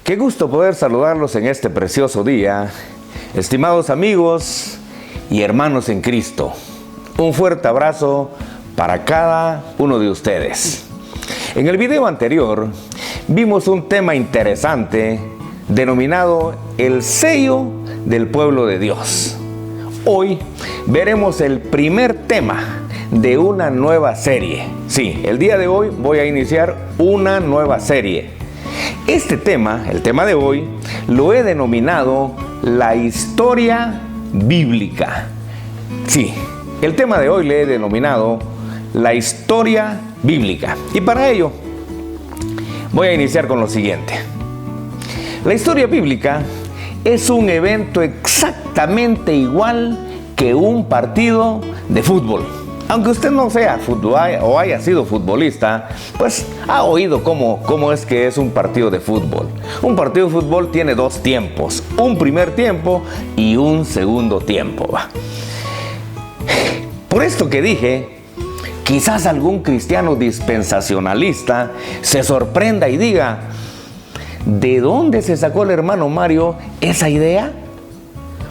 Qué gusto poder saludarlos en este precioso día, estimados amigos y hermanos en Cristo. Un fuerte abrazo para cada uno de ustedes. En el video anterior vimos un tema interesante denominado el sello del pueblo de Dios. Hoy veremos el primer tema de una nueva serie. Sí, el día de hoy voy a iniciar una nueva serie. Este tema, el tema de hoy, lo he denominado la historia bíblica. Sí, el tema de hoy le he denominado la historia bíblica. Y para ello, voy a iniciar con lo siguiente. La historia bíblica es un evento exactamente igual que un partido de fútbol. Aunque usted no sea o haya sido futbolista, pues ha oído cómo es que es un partido de fútbol. Un partido de fútbol tiene dos tiempos, un primer tiempo y un segundo tiempo. Por esto que dije, quizás algún cristiano dispensacionalista se sorprenda y diga, ¿de dónde se sacó el hermano Mario esa idea?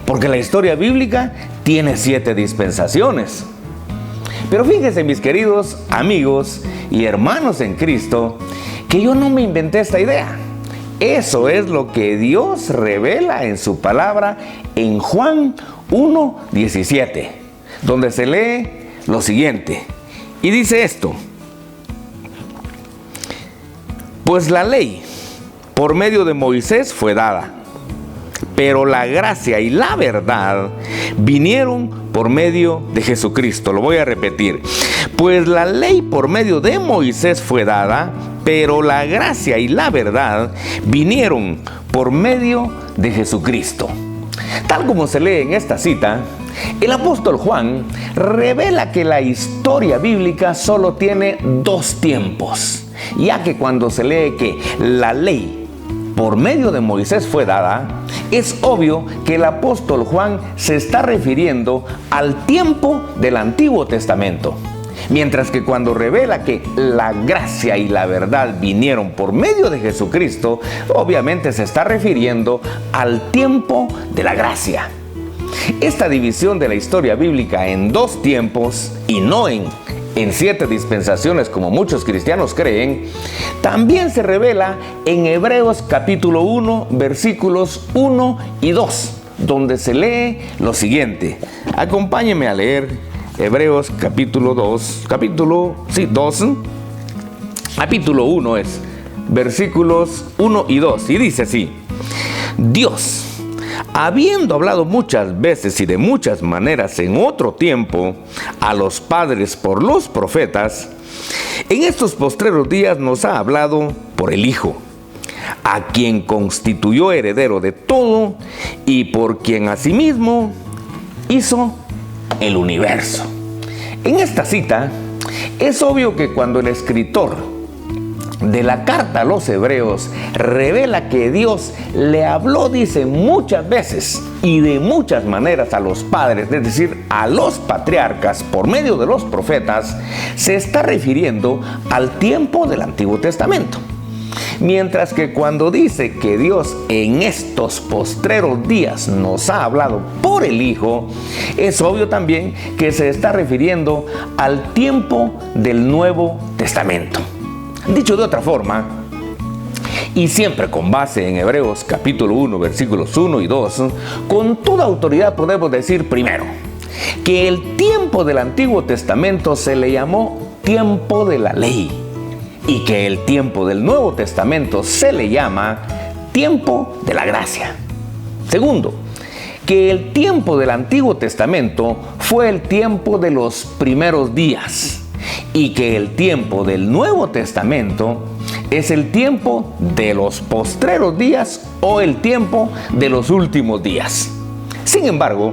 Porque la historia bíblica tiene 7 dispensaciones. Pero fíjense, mis queridos amigos y hermanos en Cristo, que yo no me inventé esta idea. Eso es lo que Dios revela en su palabra en Juan 1:17, donde se lee lo siguiente. Y dice esto: pues la ley por medio de Moisés fue dada, pero la gracia y la verdad vinieron por medio de Jesucristo. Lo voy a repetir. Pues la ley por medio de Moisés fue dada, pero la gracia y la verdad vinieron por medio de Jesucristo. Tal como se lee en esta cita, el apóstol Juan revela que la historia bíblica solo tiene 2 tiempos, ya que cuando se lee que la ley por medio de Moisés fue dada, es obvio que el apóstol Juan se está refiriendo al tiempo del Antiguo Testamento. Mientras que cuando revela que la gracia y la verdad vinieron por medio de Jesucristo, obviamente se está refiriendo al tiempo de la gracia. Esta división de la historia bíblica en 2 tiempos y no en 7 dispensaciones como muchos cristianos creen, también se revela en Hebreos capítulo 1, versículos 1 y 2, donde se lee lo siguiente. Acompáñenme a leer Hebreos capítulo 1 es versículos 1 y 2, y dice así: Dios, habiendo hablado muchas veces y de muchas maneras en otro tiempo a los padres por los profetas, en estos postreros días nos ha hablado por el Hijo, a quien constituyó heredero de todo y por quien asimismo hizo el universo. En esta cita es obvio que cuando el escritor de la carta a los hebreos revela que Dios le habló, dice, muchas veces y de muchas maneras a los padres, es decir, a los patriarcas por medio de los profetas, se está refiriendo al tiempo del Antiguo Testamento. Mientras que cuando dice que Dios en estos postreros días nos ha hablado por el Hijo, es obvio también que se está refiriendo al tiempo del Nuevo Testamento. Dicho de otra forma, y siempre con base en Hebreos capítulo 1, versículos 1 y 2, con toda autoridad podemos decir primero que el tiempo del Antiguo Testamento se le llamó tiempo de la ley y que el tiempo del Nuevo Testamento se le llama tiempo de la gracia. Segundo, que el tiempo del Antiguo Testamento fue el tiempo de los primeros días y que el tiempo del Nuevo Testamento es el tiempo de los postreros días o el tiempo de los últimos días. Sin embargo,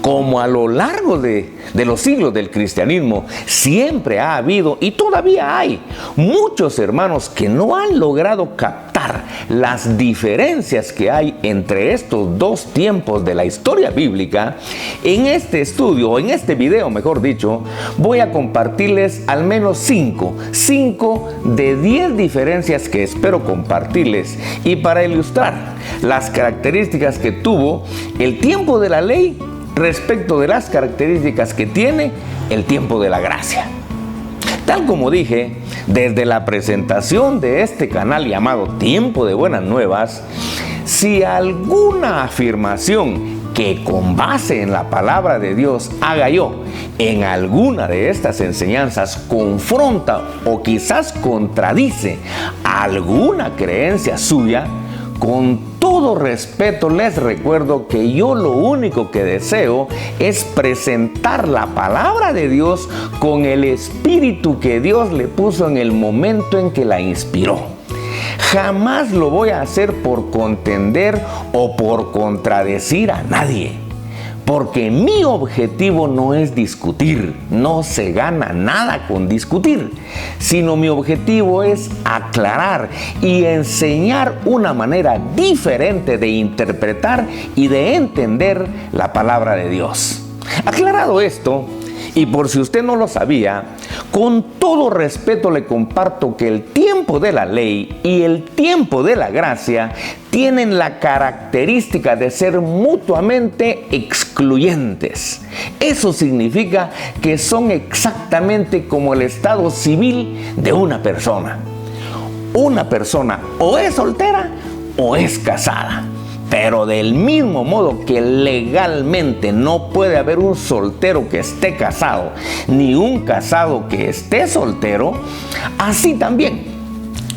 como a lo largo de los siglos del cristianismo siempre ha habido y todavía hay muchos hermanos que no han logrado captar ilustrar las diferencias que hay entre estos dos tiempos de la historia bíblica, en este estudio, o en este video mejor dicho, voy a compartirles al menos 5 de 10 diferencias que espero compartirles, y para ilustrar las características que tuvo el tiempo de la ley respecto de las características que tiene el tiempo de la gracia. Tal como dije, desde la presentación de este canal llamado Tiempo de Buenas Nuevas, si alguna afirmación que con base en la palabra de Dios haga yo en alguna de estas enseñanzas confronta o quizás contradice alguna creencia suya, con todo respeto les recuerdo que yo lo único que deseo es presentar la palabra de Dios con el espíritu que Dios le puso en el momento en que la inspiró. Jamás lo voy a hacer por contender o por contradecir a nadie, porque mi objetivo no es discutir, no se gana nada con discutir, sino mi objetivo es aclarar y enseñar una manera diferente de interpretar y de entender la palabra de Dios. Aclarado esto, y por si usted no lo sabía, con todo respeto le comparto que el tiempo de la ley y el tiempo de la gracia tienen la característica de ser mutuamente excluyentes. Eso significa que son exactamente como el estado civil de una persona. Una persona o es soltera o es casada. Pero del mismo modo que legalmente no puede haber un soltero que esté casado, ni un casado que esté soltero, así también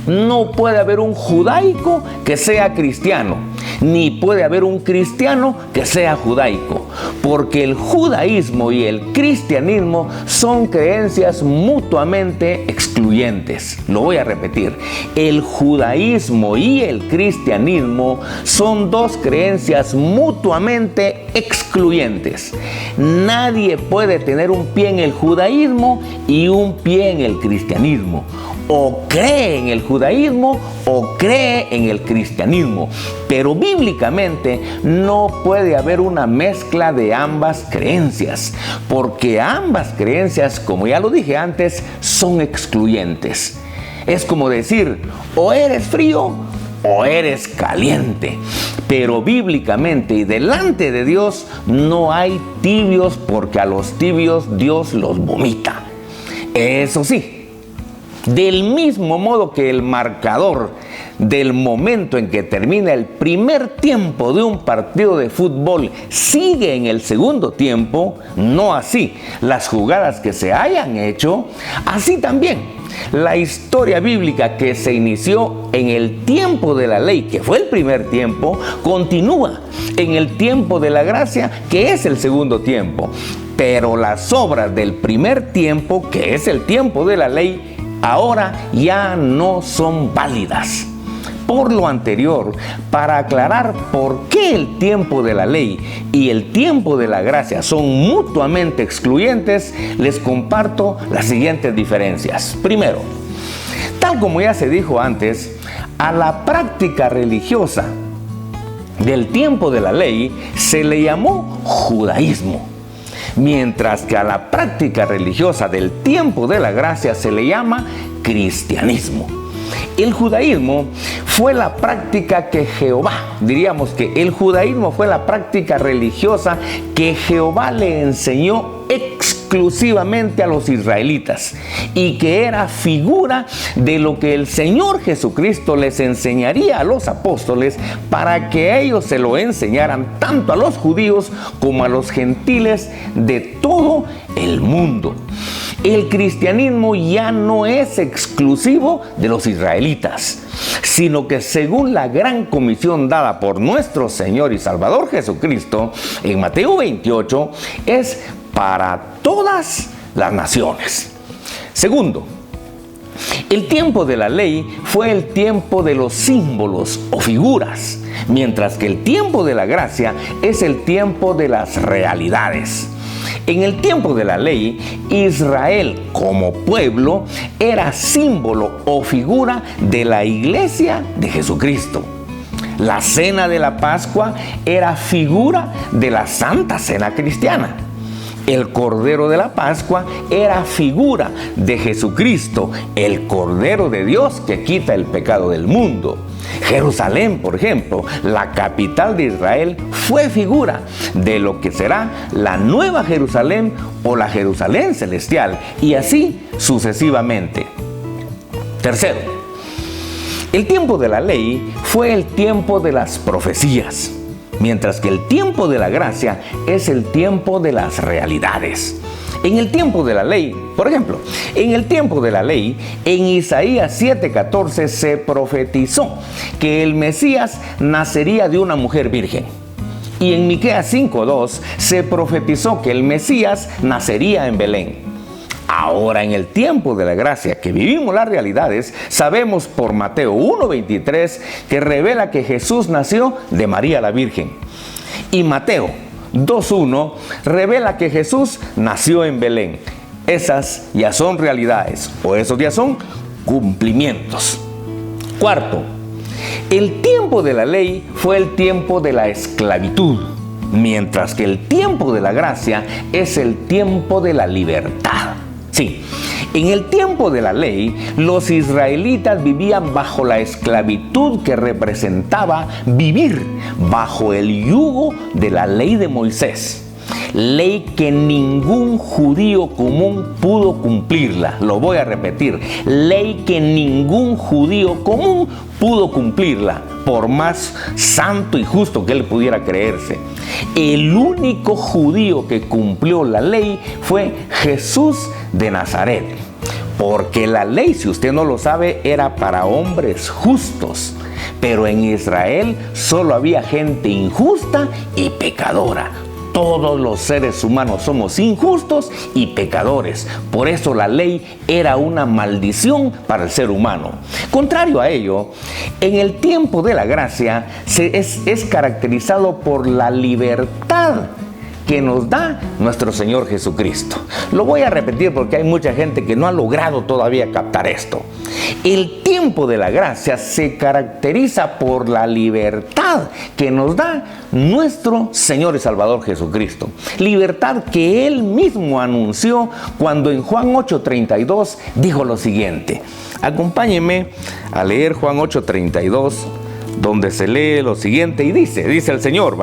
no puede haber un judaico que sea cristiano, ni puede haber un cristiano que sea judaico, porque el judaísmo y el cristianismo son creencias mutuamente excluyentes. Lo voy a repetir, el judaísmo y el cristianismo son dos creencias mutuamente excluyentes. Nadie puede tener un pie en el judaísmo y un pie en el cristianismo. O cree en el judaísmo o cree en el cristianismo, pero bíblicamente no puede haber una mezcla de ambas creencias, porque ambas creencias, como ya lo dije antes, son excluyentes. Es como decir, o eres frío o eres caliente, pero bíblicamente y delante de Dios no hay tibios, porque a los tibios Dios los vomita. Eso sí, del mismo modo que el marcador del momento en que termina el primer tiempo de un partido de fútbol sigue en el segundo tiempo, no así las jugadas que se hayan hecho, así también la historia bíblica que se inició en el tiempo de la ley, que fue el primer tiempo, continúa en el tiempo de la gracia, que es el segundo tiempo. Pero las obras del primer tiempo, que es el tiempo de la ley, ahora ya no son válidas. Por lo anterior, para aclarar por qué el tiempo de la ley y el tiempo de la gracia son mutuamente excluyentes, les comparto las siguientes diferencias. Primero, tal como ya se dijo antes, a la práctica religiosa del tiempo de la ley se le llamó judaísmo, mientras que a la práctica religiosa del tiempo de la gracia se le llama cristianismo. El judaísmo fue la práctica que diríamos que el judaísmo fue la práctica religiosa que Jehová le enseñó exclusivamente a los israelitas, y que era figura de lo que el Señor Jesucristo les enseñaría a los apóstoles para que ellos se lo enseñaran tanto a los judíos como a los gentiles de todo el mundo. El cristianismo ya no es exclusivo de los israelitas, sino que según la gran comisión dada por nuestro Señor y Salvador Jesucristo en Mateo 28, es para todas las naciones. Segundo, el tiempo de la ley fue el tiempo de los símbolos o figuras, mientras que el tiempo de la gracia es el tiempo de las realidades. En el tiempo de la ley, Israel como pueblo era símbolo o figura de la iglesia de Jesucristo. La cena de la Pascua era figura de la Santa Cena cristiana. El Cordero de la Pascua era figura de Jesucristo, el Cordero de Dios que quita el pecado del mundo. Jerusalén, por ejemplo, la capital de Israel, fue figura de lo que será la nueva Jerusalén o la Jerusalén celestial, y así sucesivamente. Tercero, el tiempo de la ley fue el tiempo de las profecías, mientras que el tiempo de la gracia es el tiempo de las realidades. En el tiempo de la ley, por ejemplo, en el tiempo de la ley, en Isaías 7:14 se profetizó que el Mesías nacería de una mujer virgen. Y en Miqueas 5:2 se profetizó que el Mesías nacería en Belén. Ahora, en el tiempo de la gracia que vivimos las realidades, sabemos por Mateo 1:23 que revela que Jesús nació de María la Virgen. Y Mateo 2:1 revela que Jesús nació en Belén. Esas ya son realidades, o esos ya son cumplimientos. Cuarto, el tiempo de la ley fue el tiempo de la esclavitud, mientras que el tiempo de la gracia es el tiempo de la libertad. Sí, en el tiempo de la ley, los israelitas vivían bajo la esclavitud que representaba vivir bajo el yugo de la ley de Moisés. Ley que ningún judío común pudo cumplirla. Lo voy a repetir. Ley que ningún judío común pudo cumplirla, por más santo y justo que él pudiera creerse. El único judío que cumplió la ley fue Jesús de Nazaret. Porque la ley, si usted no lo sabe, era para hombres justos. Pero en Israel solo había gente injusta y pecadora. Todos los seres humanos somos injustos y pecadores. Por eso la ley era una maldición para el ser humano. Contrario a ello, en el tiempo de la gracia es caracterizado por la libertad que nos da nuestro Señor Jesucristo. Lo voy a repetir porque hay mucha gente que no ha logrado todavía captar esto. El tiempo de la gracia se caracteriza por la libertad que nos da nuestro Señor y Salvador Jesucristo. Libertad que Él mismo anunció cuando en Juan 8:32 dijo lo siguiente. Acompáñenme a leer Juan 8:32, donde se lee lo siguiente y dice el Señor,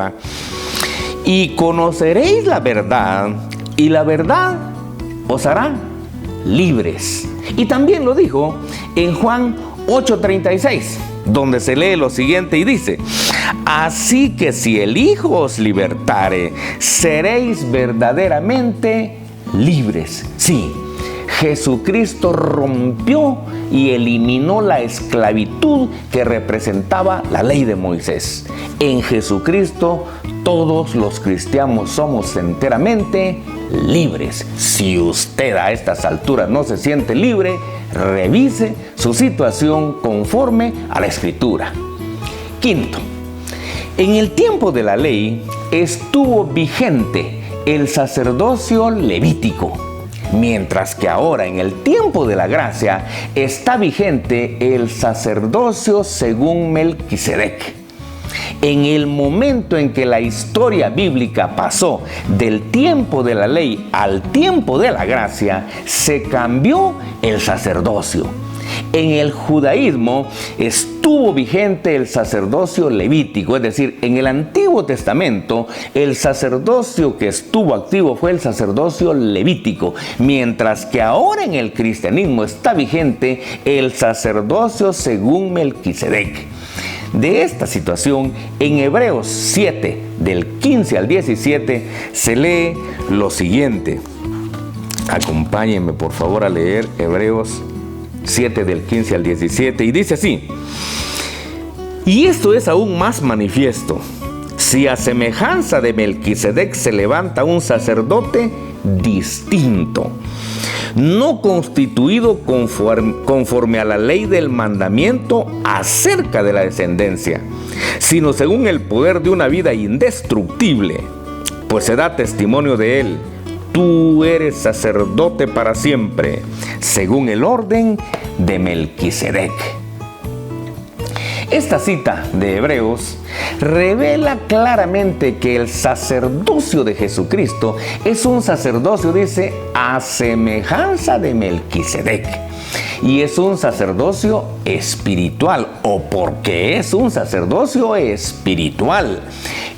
y conoceréis la verdad, y la verdad os hará libres. Y también lo dijo en Juan 8:36, donde se lee lo siguiente y dice, así que si el Hijo os libertare, seréis verdaderamente libres. Sí, Jesucristo rompió y eliminó la esclavitud que representaba la ley de Moisés. En Jesucristo todos los cristianos somos enteramente libres. Si usted a estas alturas no se siente libre, revise su situación conforme a la Escritura. Quinto, en el tiempo de la ley estuvo vigente el sacerdocio levítico, mientras que ahora en el tiempo de la gracia está vigente el sacerdocio según Melquisedec. En el momento en que la historia bíblica pasó del tiempo de la ley al tiempo de la gracia, se cambió el sacerdocio. En el judaísmo estuvo vigente el sacerdocio levítico, es decir, en el Antiguo Testamento el sacerdocio que estuvo activo fue el sacerdocio levítico, mientras que ahora en el cristianismo está vigente el sacerdocio según Melquisedec. De esta situación, en Hebreos 7, del 15 al 17, se lee lo siguiente. Acompáñenme por favor a leer Hebreos 7 del 15 al 17 y dice así: y esto es aún más manifiesto, si a semejanza de Melquisedec se levanta un sacerdote distinto, no constituido conforme a la ley del mandamiento acerca de la descendencia, sino según el poder de una vida indestructible, pues se da testimonio de él, tú eres sacerdote para siempre, según el orden de Melquisedec. Esta cita de Hebreos revela claramente que el sacerdocio de Jesucristo es un sacerdocio, dice, a semejanza de Melquisedec. Y es un sacerdocio espiritual, o porque es un sacerdocio espiritual.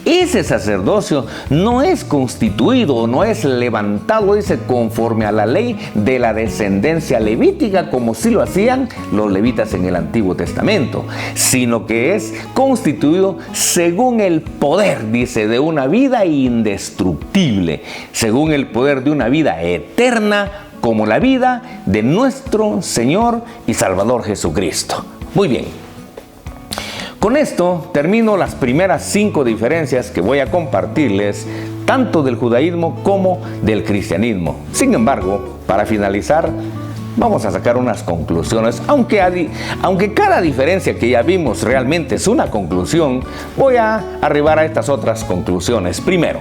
Ese sacerdocio no es constituido, no es levantado, dice, conforme a la ley de la descendencia levítica, como sí lo hacían los levitas en el Antiguo Testamento, sino que es constituido según el poder, dice, de una vida indestructible, según el poder de una vida eterna, como la vida de nuestro Señor y Salvador Jesucristo. Muy bien. Con esto termino las primeras 5 diferencias que voy a compartirles, tanto del judaísmo como del cristianismo. Sin embargo, para finalizar, vamos a sacar unas conclusiones. Aunque cada diferencia que ya vimos realmente es una conclusión, voy a arribar a estas otras conclusiones. Primero,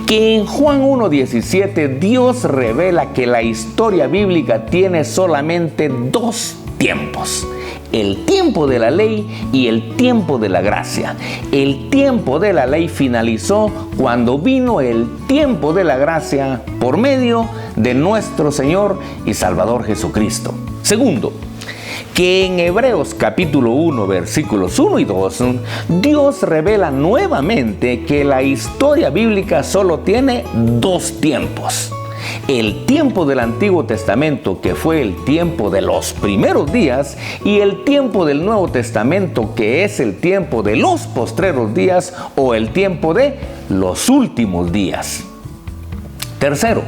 que en Juan 1:17 Dios revela que la historia bíblica tiene solamente 2 tiempos: el tiempo de la ley y el tiempo de la gracia. El tiempo de la ley finalizó cuando vino el tiempo de la gracia por medio de nuestro Señor y Salvador Jesucristo. Segundo, que en Hebreos capítulo 1, versículos 1 y 2, Dios revela nuevamente que la historia bíblica solo tiene 2 tiempos. El tiempo del Antiguo Testamento, que fue el tiempo de los primeros días, y el tiempo del Nuevo Testamento, que es el tiempo de los postreros días o el tiempo de los últimos días. Tercero,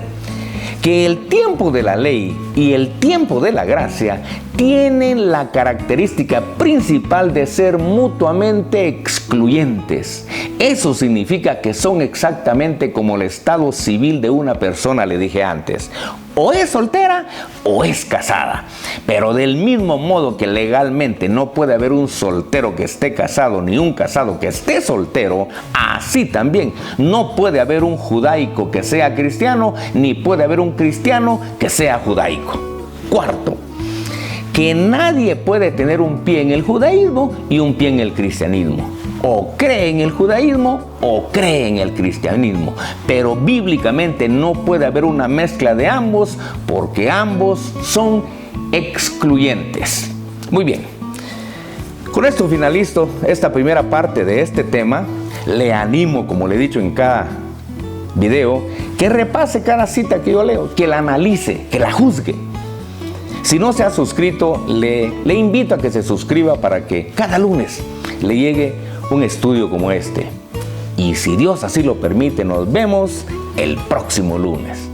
que el tiempo de la ley y el tiempo de la gracia tienen la característica principal de ser mutuamente excluyentes. Eso significa que son exactamente como el estado civil de una persona, le dije antes. O es soltera o es casada. Pero del mismo modo que legalmente no puede haber un soltero que esté casado ni un casado que esté soltero, así también no puede haber un judaico que sea cristiano ni puede haber un cristiano que sea judaico. Cuarto, que nadie puede tener un pie en el judaísmo y un pie en el cristianismo. O cree en el judaísmo o cree en el cristianismo. Pero bíblicamente no puede haber una mezcla de ambos, porque ambos son excluyentes. Muy bien. Con esto finalizo esta primera parte de este tema. Le animo, como le he dicho en cada video, que repase cada cita que yo leo, que la analice, que la juzgue. Si no se ha suscrito, le invito a que se suscriba para que cada lunes le llegue un estudio como este. Y si Dios así lo permite, nos vemos el próximo lunes.